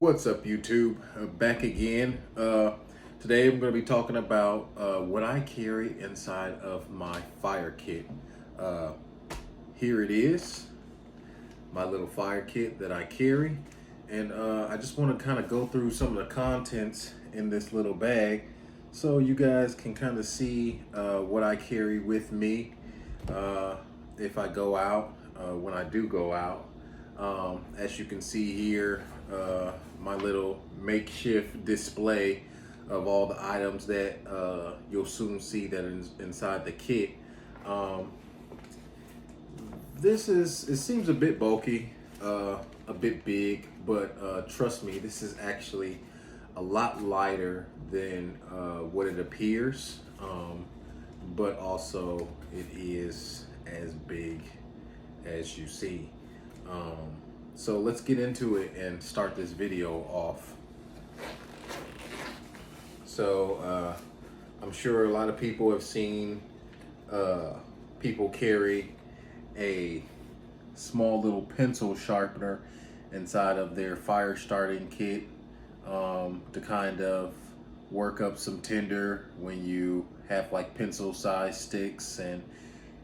What's up, YouTube? Back again. Today I'm going to be talking about what I carry inside of my fire kit. Here it is, my little fire kit that I carry. And I just want to kind of go through some of the contents in this little bag so you guys can kind of see what I carry with me if I go out, when I do go out. As you can see here, my little makeshift display of all the items that you'll soon see that is inside the kit. It seems a bit bulky, a bit big, but trust me, this is actually a lot lighter than what it appears, but also it is as big as you see. So let's get into it and start this video off. So I'm sure a lot of people have seen people carry a small little pencil sharpener inside of their fire starting kit to kind of work up some tinder when you have like pencil size sticks, and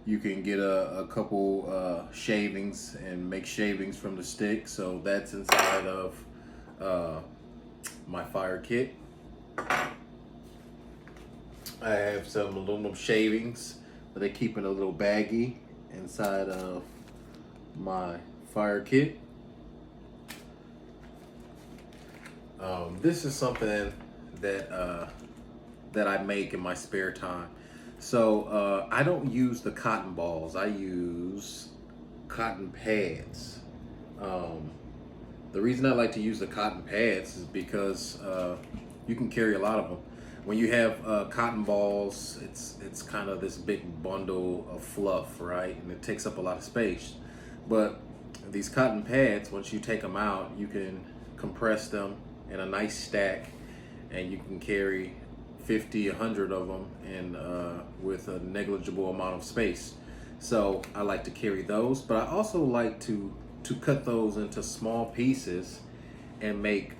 you can get a couple shavings and make shavings from the stick. So that's inside of my fire kit. I have some aluminum shavings that I keep in a little baggie inside of my fire kit. This is something that that I make in my spare time. So I don't use the cotton balls. I use cotton pads. The reason I like to use the cotton pads is because you can carry a lot of them. When you have cotton balls, it's kind of this big bundle of fluff, right? And it takes up a lot of space. But these cotton pads, once you take them out, you can compress them in a nice stack, and you can carry 50, 100 of them in with a negligible amount of space. So I like to carry those, but I also like to cut those into small pieces and make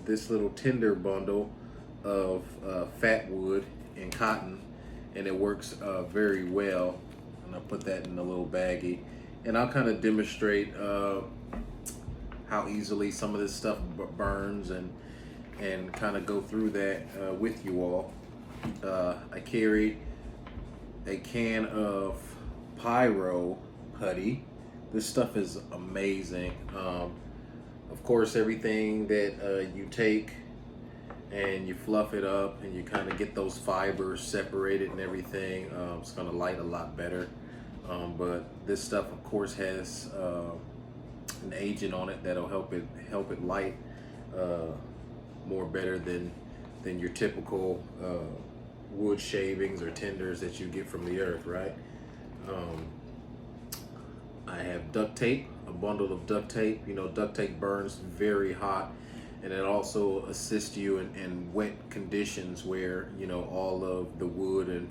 this little tinder bundle of fat wood and cotton, and it works very well. And I put that in a little baggie, and I'll kind of demonstrate how easily some of this stuff burns and kind of go through that with you all. I carry a can of Pyro Putty. This stuff is amazing. Of course, everything that you take and you fluff it up and you kind of get those fibers separated and everything, it's going to light a lot better. But this stuff, of course, has an agent on it that'll help it light more better than your typical wood shavings or tinders that you get from the earth, right? I have duct tape, a bundle of duct tape. You know, duct tape burns very hot, and it also assists you in wet conditions where, you know, all of the wood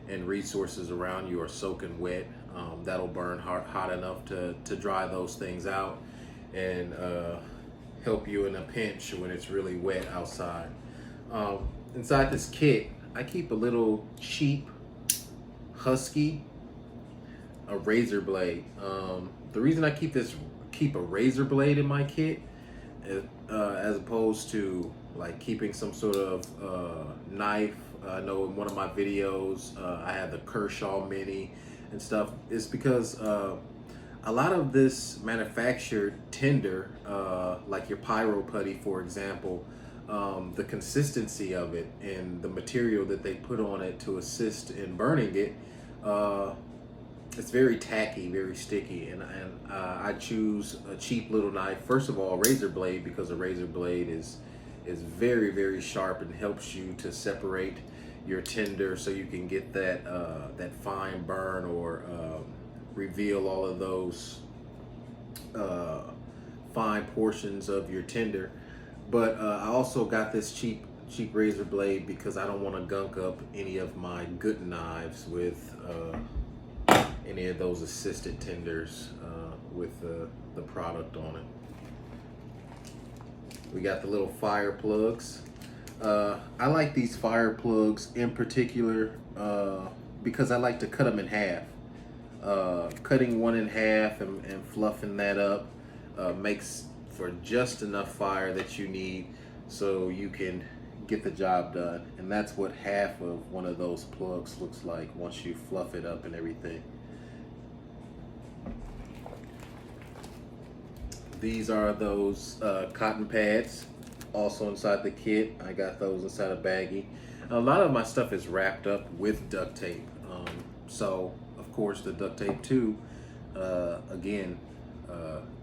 and resources around you are soaking wet. That'll burn hot enough to dry those things out and help you in a pinch when it's really wet outside. Inside this kit, I keep a little cheap husky, a razor blade. The reason I keep a razor blade in my kit as opposed to like keeping some sort of knife. I know in one of my videos I had the Kershaw Mini and stuff, is because a lot of this manufactured tinder, like your Pyro Putty, for example, the consistency of it and the material that they put on it to assist in burning it, it's very tacky, very sticky, and I choose a cheap little knife. First of all, razor blade, because a razor blade is very, very sharp and helps you to separate your tinder so you can get that that fine burn, or reveal all of those fine portions of your tinder. But I also got this cheap razor blade because I don't want to gunk up any of my good knives with any of those assisted tinders with the product on it. We got the little fire plugs. I like these fire plugs in particular because I like to cut them in half. Cutting one in half and fluffing that up makes for just enough fire that you need so you can get the job done. And that's what half of one of those plugs looks like once you fluff it up and everything. These are those cotton pads, also inside the kit. I got those inside a baggie. A lot of my stuff is wrapped up with duct tape. So, of course, the duct tape too, again,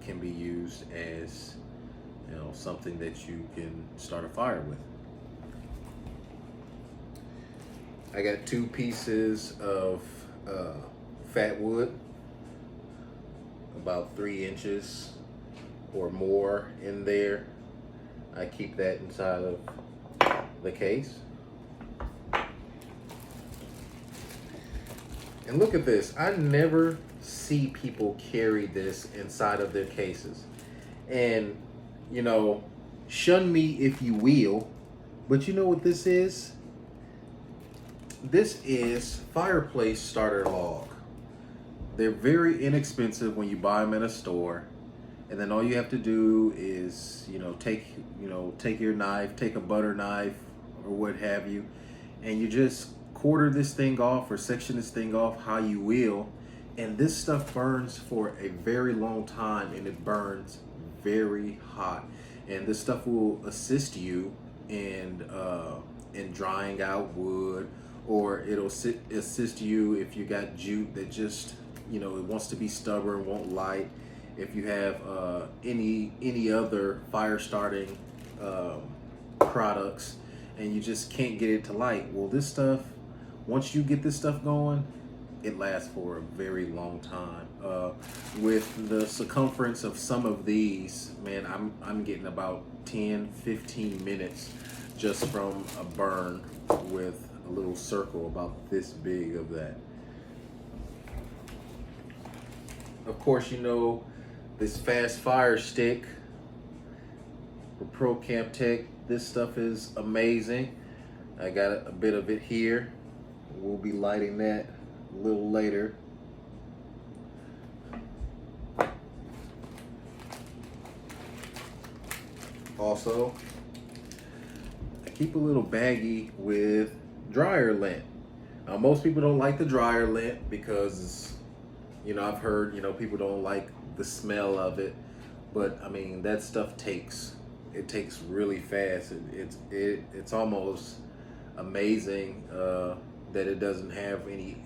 can be used as, you know, something that you can start a fire with. I got 2 pieces of fat wood, about 3 inches or more in there. I keep that inside of the case. And look at this. I never see people carry this inside of their cases. And, you know, shun me if you will, but you know what this is? This is Fireplace Starter Log. They're very inexpensive when you buy them in a store. And then all you have to do is, take your knife, take a butter knife or what have you, and you just quarter this thing off or section this thing off how you will. And this stuff burns for a very long time, and it burns very hot. And this stuff will assist you in drying out wood, or it'll assist you if you got jute that just, it wants to be stubborn, won't light. If you have any other fire starting products and you just can't get it to light, well, this stuff, once you get this stuff going, it lasts for a very long time. With the circumference of some of these, man, I'm getting about 10-15 minutes just from a burn with a little circle about this big of that. Of course, this fast fire stick for Pro Camp Tech. This stuff is amazing. I got a bit of it here. We'll be lighting that a little later. Also, I keep a little baggie with dryer lint. Now, most people don't like the dryer lint because, I've heard, people don't like the smell of it, but I mean, that stuff takes really fast. It's almost amazing that it doesn't have any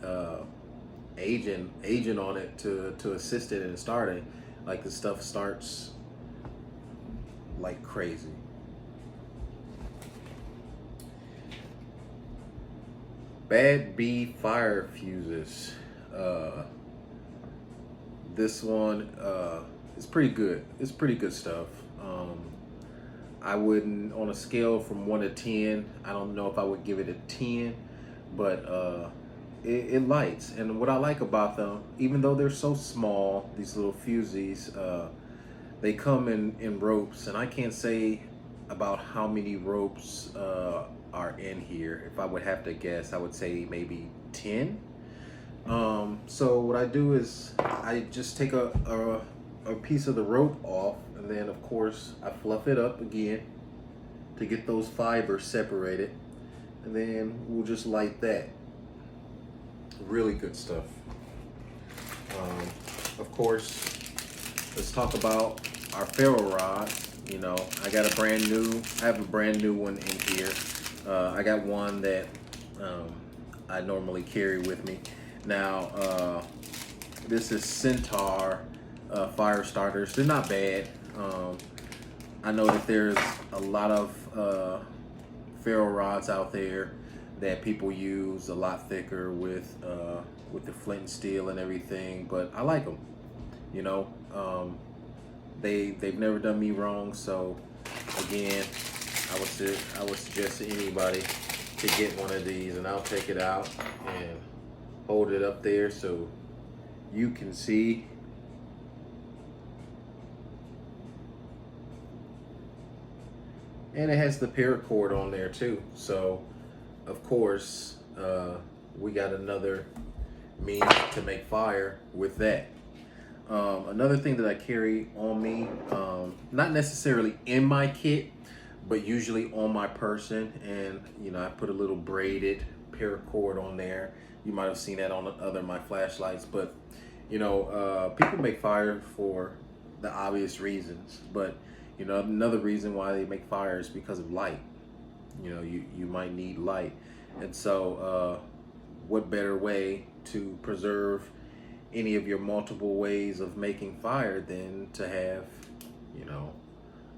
agent on it to assist it in starting. Like, the stuff starts like crazy. Bad Bee fire fuses. This one is pretty good. It's pretty good stuff. I wouldn't, on a scale from 1 to 10, I don't know if I would give it a 10, but it lights. And what I like about them, even though they're so small, these little fusees, they come in ropes, and I can't say about how many ropes are in here. If I would have to guess, I would say maybe 10. So what I do is I just take a piece of the rope off, and then of course I fluff it up again to get those fibers separated, and then we'll just light that. Really good stuff. Of course, let's talk about our ferro rod. I have a brand new one in here. I got one that I normally carry with me. Now, this is Centaur fire starters. They're not bad. I know that there's a lot of ferro rods out there that people use a lot thicker with the flint and steel and everything, but I like them. They've never done me wrong. So again, I would suggest to anybody to get one of these, and I'll take it out and hold it up there so you can see. And it has the paracord on there too. So, of course, we got another means to make fire with that. Another thing that I carry on me, not necessarily in my kit, but usually on my person, and you know, I put a little braided paracord on there. You might have seen that on other my flashlights, but you know, people make fire for the obvious reasons, but you know, another reason why they make fire is because of light. You know, you might need light, and so what better way to preserve any of your multiple ways of making fire than to have, you know,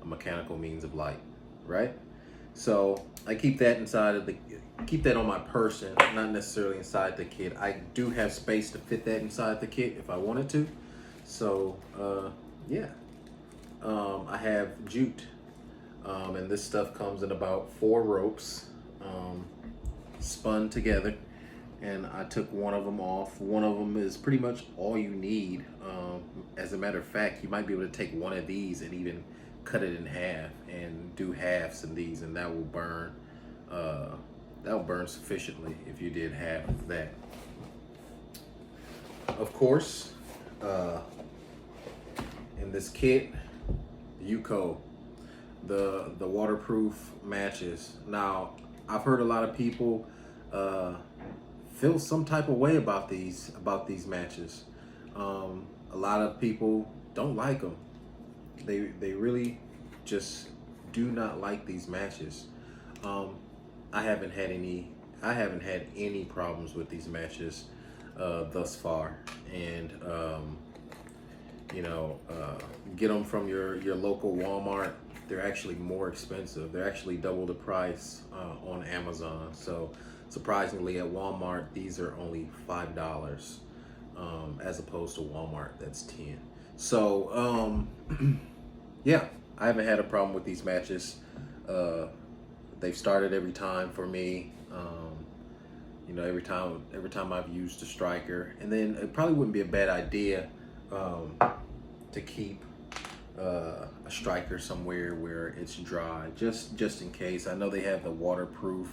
a mechanical means of light, right? So I keep that keep that on my person, not necessarily inside the kit. I do have space to fit that inside the kit if I wanted to. So yeah, I have jute, and this stuff comes in about 4 ropes, spun together. And I took one of them off. One of them is pretty much all you need. As a matter of fact, you might be able to take one of these and even cut it in half and do halves in these, and that will burn. That'll burn sufficiently if you did half of that. Of course, in this kit, UCO, the waterproof matches. Now, I've heard a lot of people feel some type of way about these matches. A lot of people don't like them. They really just do not like these matches. I haven't had any problems with these matches thus far, and you know, get them from your local Walmart. They're actually more expensive. They're actually double the price on Amazon. So surprisingly, at Walmart, these are only $5, as opposed to Walmart, that's 10. So, yeah, I haven't had a problem with these matches. They've started every time for me. You know, every time I've used a striker, and then it probably wouldn't be a bad idea to keep a striker somewhere where it's dry, just in case. I know they have the waterproof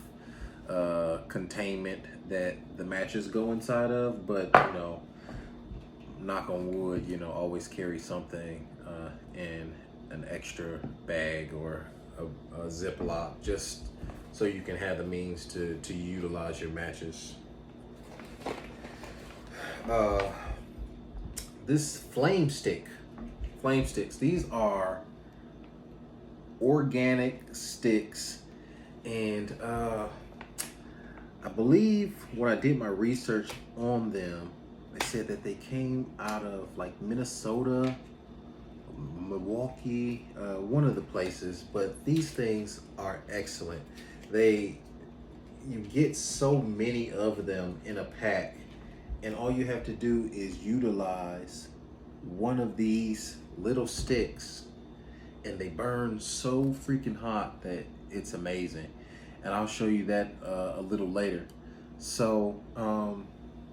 containment that the matches go inside of, but you know, knock on wood, you know, always carry something in an extra bag or a Ziploc, just so you can have the means to utilize your matches. This flame sticks, these are organic sticks, and I believe when I did my research on them, they said that they came out of like Minnesota, Milwaukee, one of the places, but these things are excellent. You get so many of them in a pack, and all you have to do is utilize one of these little sticks, and they burn so freaking hot that it's amazing. And I'll show you that a little later. So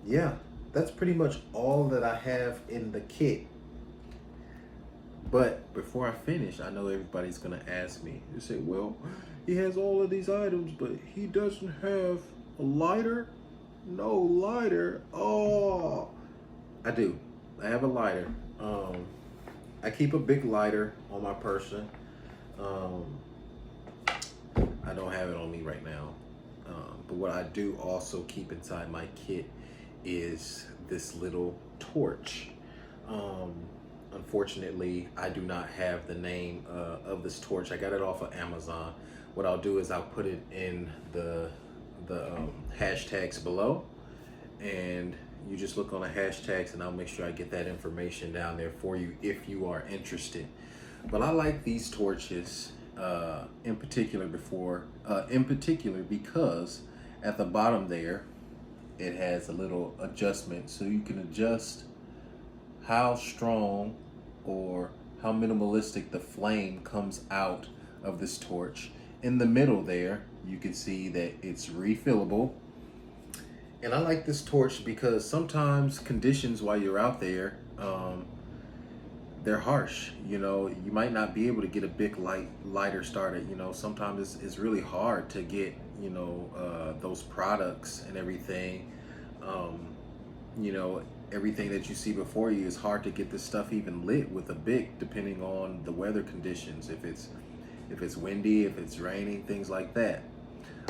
yeah, that's pretty much all that I have in the kit. But before I finish, I know everybody's gonna ask me, they say, well, he has all of these items, but he doesn't have a lighter? No lighter? Oh, I do. I have a lighter. I keep a big lighter on my person. I don't have it on me right now. But what I do also keep inside my kit is this little torch. Unfortunately, I do not have the name of this torch. I got it off of Amazon. What I'll do is I'll put it in the hashtags below, and you just look on the hashtags, and I'll make sure I get that information down there for you if you are interested. But I like these torches in particular because at the bottom there, it has a little adjustment, so you can adjust how strong or how minimalistic the flame comes out of this torch. In the middle there, you can see that it's refillable. And I like this torch because sometimes conditions while you're out there, they're harsh. You know, you might not be able to get a big lighter started. You know, sometimes it's really hard to get, you know, those products and everything. Um, you know, everything that you see before you is hard to get this stuff even lit with a bic, depending on the weather conditions. If it's windy, if it's raining, things like that.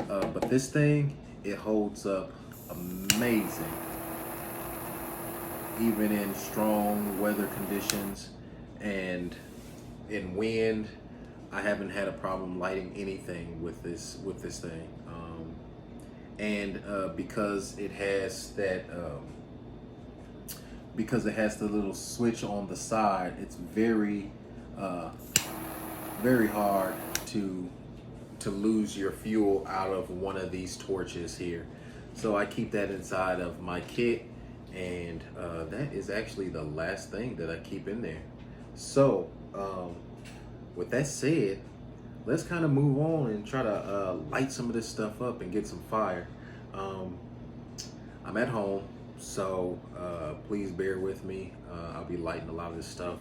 But this thing, it holds up amazing, even in strong weather conditions and in wind. I haven't had a problem lighting anything with this thing. And because it has that, because it has the little switch on the side, it's uh, very hard to lose your fuel out of one of these torches here. So I keep that inside of my kit, and that is actually the last thing that I keep in there. So with that said, let's kind of move on and try to light some of this stuff up and get some fire. I'm at home, so please bear with me. I'll be lighting a lot of this stuff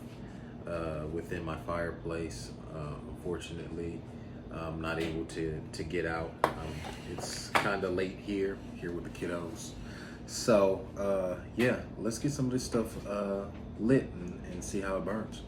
within my fireplace. Unfortunately, I'm not able to get out. It's kind of late here with the kiddos. So yeah, let's get some of this stuff lit and see how it burns.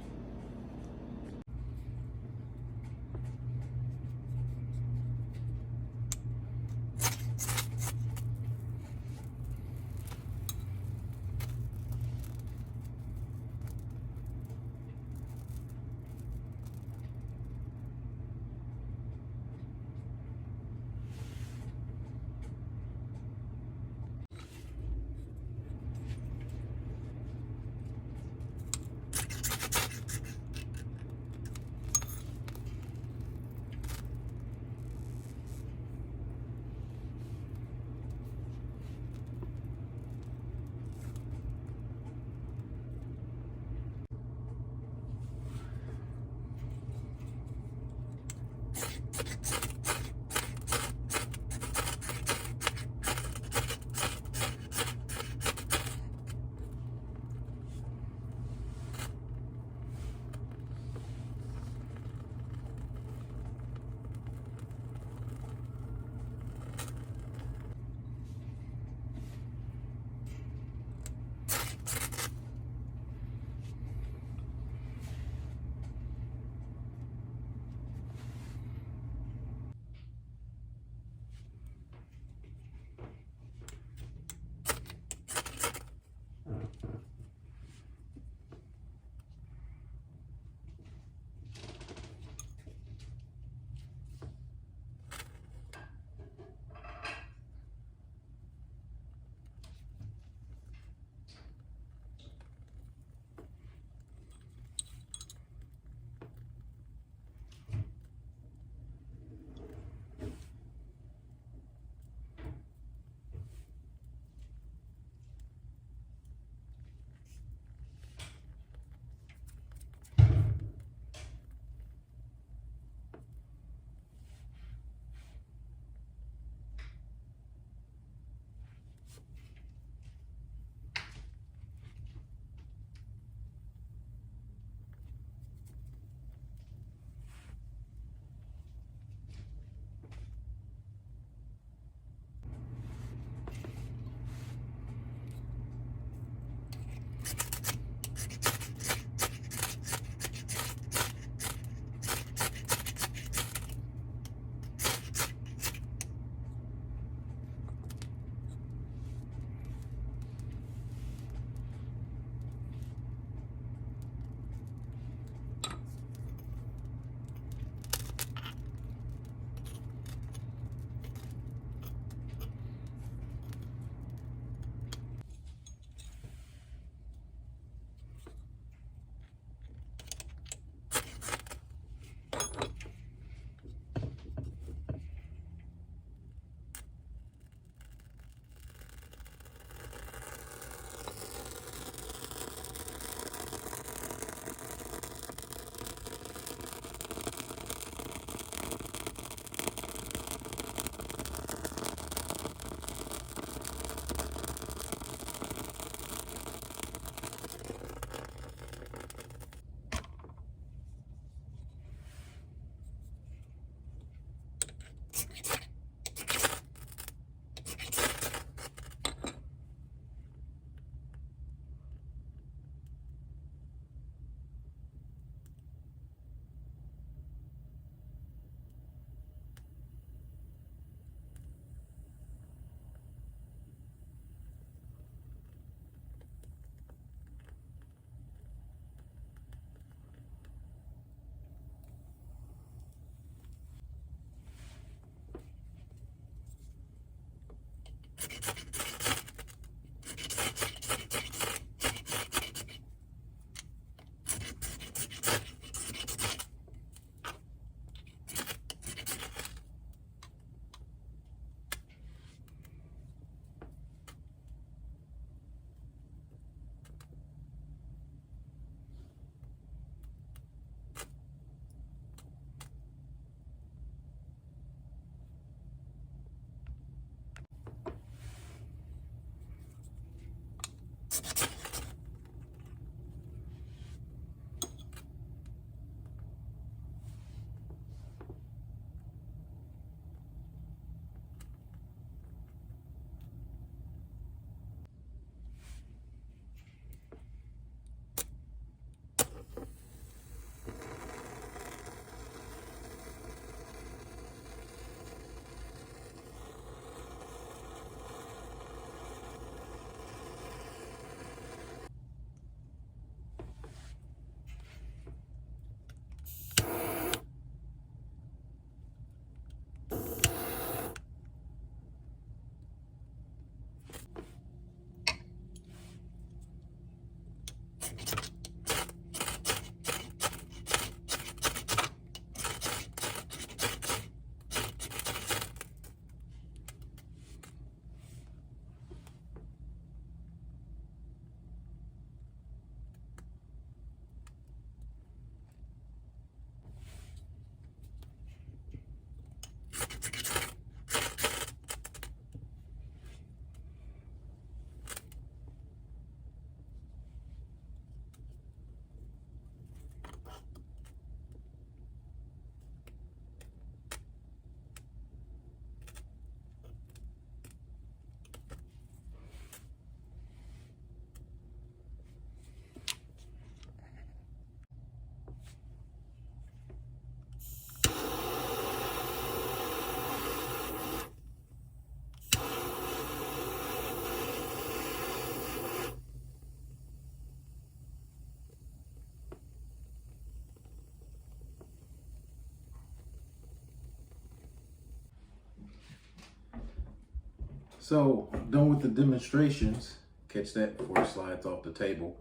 So, done with the demonstrations. Catch that before it slides off the table.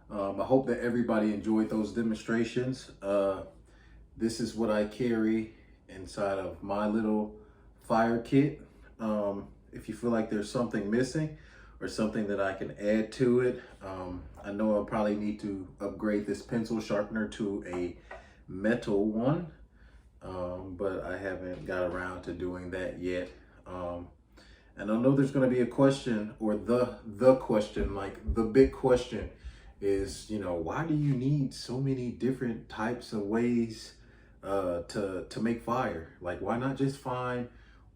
I hope that everybody enjoyed those demonstrations. This is what I carry inside of my little fire kit. If you feel like there's something missing or something that I can add to it, I know I'll probably need to upgrade this pencil sharpener to a metal one, but I haven't got around to doing that yet. And I know there's going to be a question, or the question, like the big question is, you know, why do you need so many different types of ways to make fire? Like, why not just find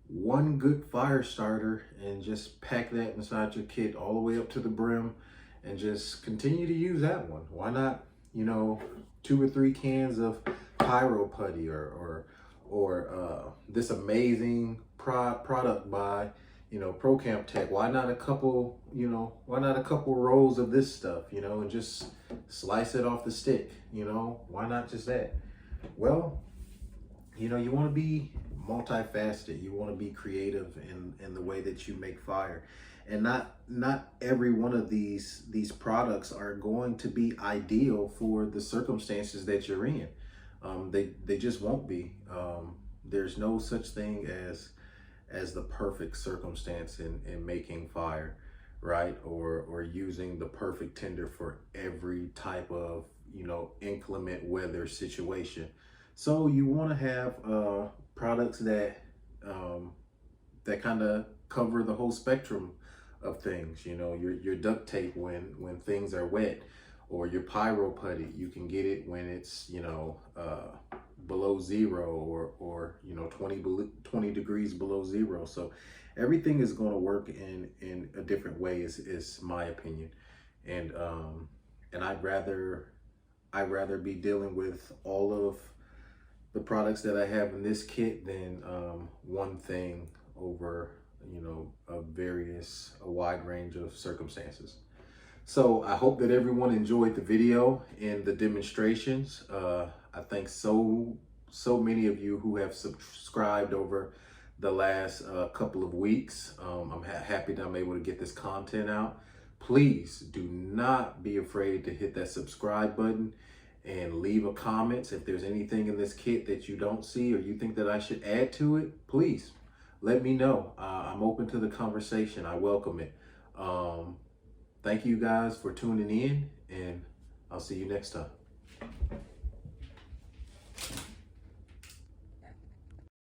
one good fire starter and just pack that inside your kit all the way up to the brim and just continue to use that one? Why not, you know, 2 or 3 cans of Pyro Putty or this amazing product by, you know, Pro Camp Tech? Why not a couple, you know, why not a couple rolls of this stuff, you know, and just slice it off the stick, you know? Why not just that? Well, you know, you want to be multifaceted. You want to be creative in the way that you make fire. And not every one of these products are going to be ideal for the circumstances that you're in. They just won't be. There's no such thing as the perfect circumstance in making fire, right? Or using the perfect tinder for every type of, you know, inclement weather situation. So you want to have products that that kind of cover the whole spectrum of things. You know, your duct tape when things are wet, or your Pyro Putty, you can get it when it's, you know, below zero, or you know, 20 degrees below zero. So everything is going to work in a different way, is my opinion. And I'd rather be dealing with all of the products that I have in this kit than one thing over, you know, a wide range of circumstances. So I hope that everyone enjoyed the video and the demonstrations. I thank so many of you who have subscribed over the last couple of weeks. I'm happy that I'm able to get this content out. Please do not be afraid to hit that subscribe button and leave a comment. If there's anything in this kit that you don't see or you think that I should add to it, please let me know. I'm open to the conversation. I welcome it. Thank you guys for tuning in, and I'll see you next time.